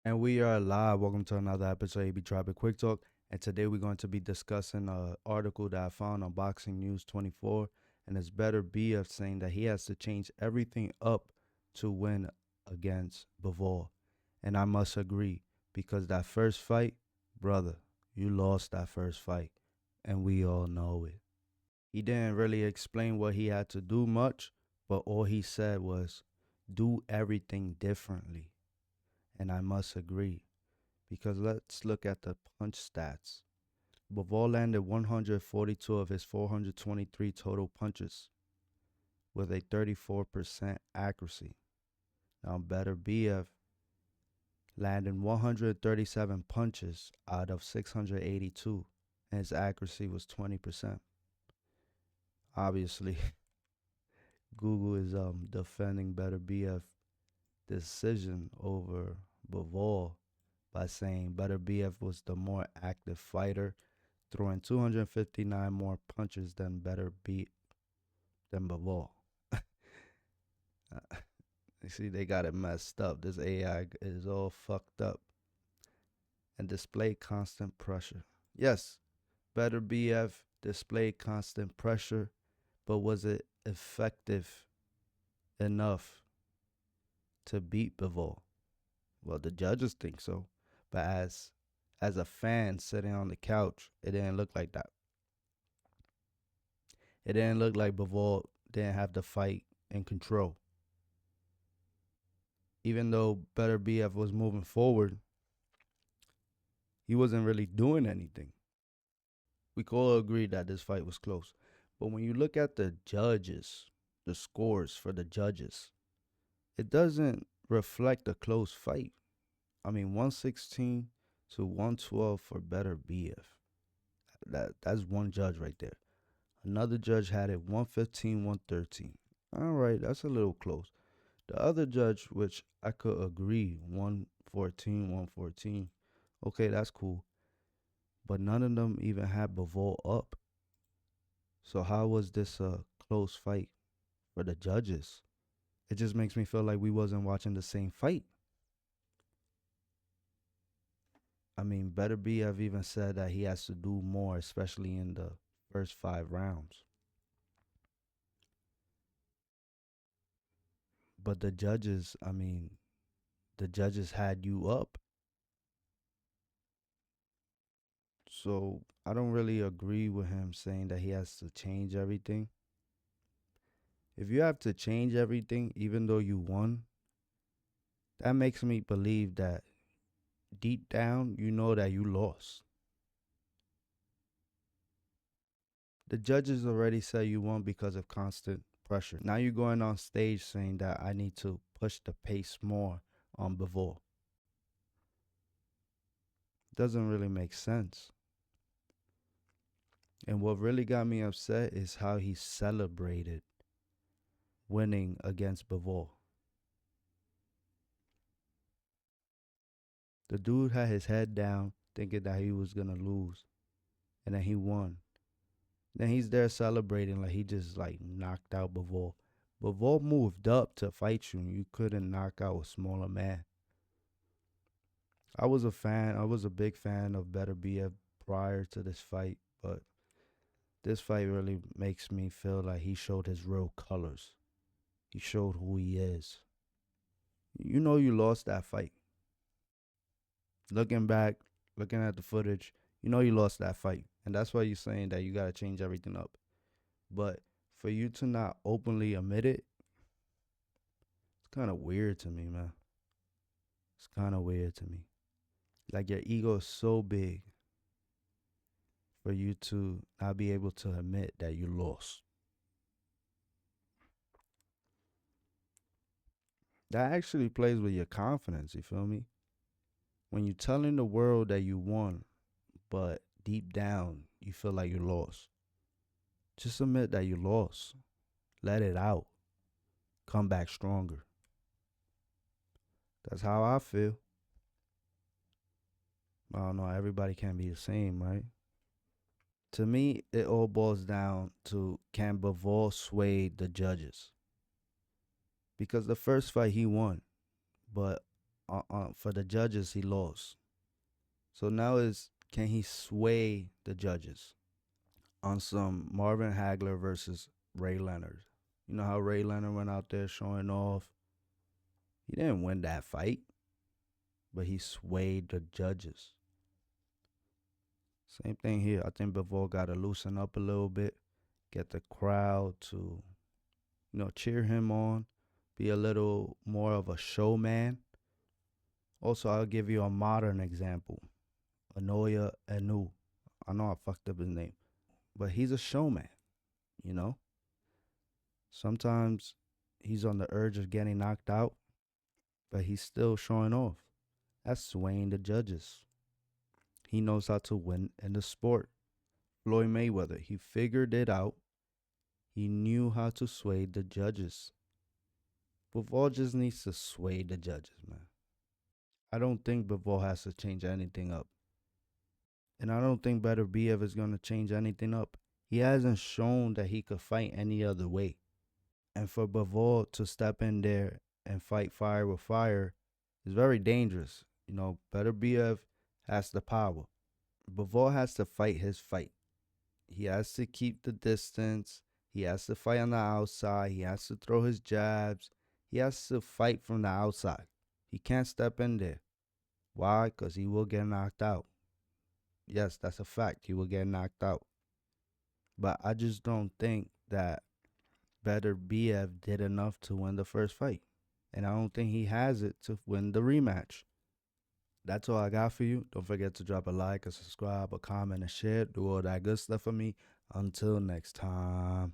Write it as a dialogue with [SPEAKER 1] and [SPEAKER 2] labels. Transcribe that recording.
[SPEAKER 1] And we are live. Welcome to another episode of AB Traffic Quick Talk. And today we're going to be discussing an article that I found on Boxing News 24. And it's Beterbiev saying that he has to change everything up to win against Bivol. And I must agree because that first fight, brother, you lost that first fight. And we all know it. He didn't really explain what he had to do much, but all he said was do everything differently. And I must agree because let's look at the punch stats. Bivol landed 142 of his 423 total punches with a 34% accuracy. Now, Beterbiev landed 137 punches out of 682, and his accuracy was 20%. Obviously, Google is defending Beterbiev decision over Bivol by saying Beterbiev was the more active fighter, throwing 259 more punches than Bivol. You see, they got it messed up. This AI is all fucked up and displayed constant pressure. Yes, Beterbiev displayed constant pressure, but was it effective enough to beat Bivol? Well, the judges think so, but as a fan sitting on the couch, it didn't look like that. It didn't look like Bivol didn't have the fight in control. Even though Beterbiev was moving forward, he wasn't really doing anything. We could all agree that this fight was close. But when you look at the judges, the scores for the judges, it doesn't reflect a close fight. I mean, 116 to 112 for Beterbiev. That's one judge right there. Another judge had it 115, 113. All right, that's a little close. The other judge, which I could agree, 114, 114. Okay, that's cool. But none of them even had Bivol up. So how was this a close fight for the judges? It just makes me feel like we wasn't watching the same fight. I mean, Beterbiev even said that he has to do more, especially in the first 5 rounds. But the judges, I mean, the judges had you up. So I don't really agree with him saying that he has to change everything. If you have to change everything, even though you won, that makes me believe that deep down, you know that you lost. The judges already said you won because of constant pressure. Now you're going on stage saying that I need to push the pace more on Bivol. Doesn't really make sense. And what really got me upset is how he celebrated winning against Bivol. The dude had his head down thinking that he was going to lose. And then he won. Then he's there celebrating like he just like knocked out Bivol. Bivol moved up to fight you and you couldn't knock out a smaller man. I was a fan. I was a big fan of Beterbiev prior to this fight, but this fight really makes me feel like he showed his real colors. He showed who he is. You know you lost that fight. Looking back, looking at the footage, you know you lost that fight. And that's why you're saying that you got to change everything up. But for you to not openly admit it, it's kind of weird to me, man. It's kind of weird to me. Like your ego is so big for you to not be able to admit that you lost. That actually plays with your confidence, you feel me? When you're telling the world that you won, but deep down you feel like you lost, just admit that you lost. Let it out. Come back stronger. That's how I feel. I don't know, everybody can't be the same, right? To me, it all boils down to can Bivol sway the judges? Because the first fight he won, but for the judges, he lost. So now can he sway the judges on some Marvin Hagler versus Ray Leonard? You know how Ray Leonard went out there showing off? He didn't win that fight, but he swayed the judges. Same thing here. I think Bivol got to loosen up a little bit, get the crowd to, cheer him on, be a little more of a showman. Also, I'll give you a modern example. Anoya Anu. I know I fucked up his name, but he's a showman, you know? Sometimes he's on the urge of getting knocked out, but he's still showing off. That's swaying the judges. He knows how to win in the sport. Floyd Mayweather, he figured it out. He knew how to sway the judges. Bivol just needs to sway the judges, man. I don't think Bivol has to change anything up. And I don't think Beterbiev is going to change anything up. He hasn't shown that he could fight any other way. And for Bivol to step in there and fight fire with fire is very dangerous. Beterbiev has the power. Bivol has to fight his fight. He has to keep the distance. He has to fight on the outside. He has to throw his jabs. He has to fight from the outside. He can't step in there. Why? Because he will get knocked out. Yes, that's a fact. He will get knocked out. But I just don't think that Beterbiev did enough to win the first fight. And I don't think he has it to win the rematch. That's all I got for you. Don't forget to drop a like, a subscribe, a comment, and share. Do all that good stuff for me. Until next time.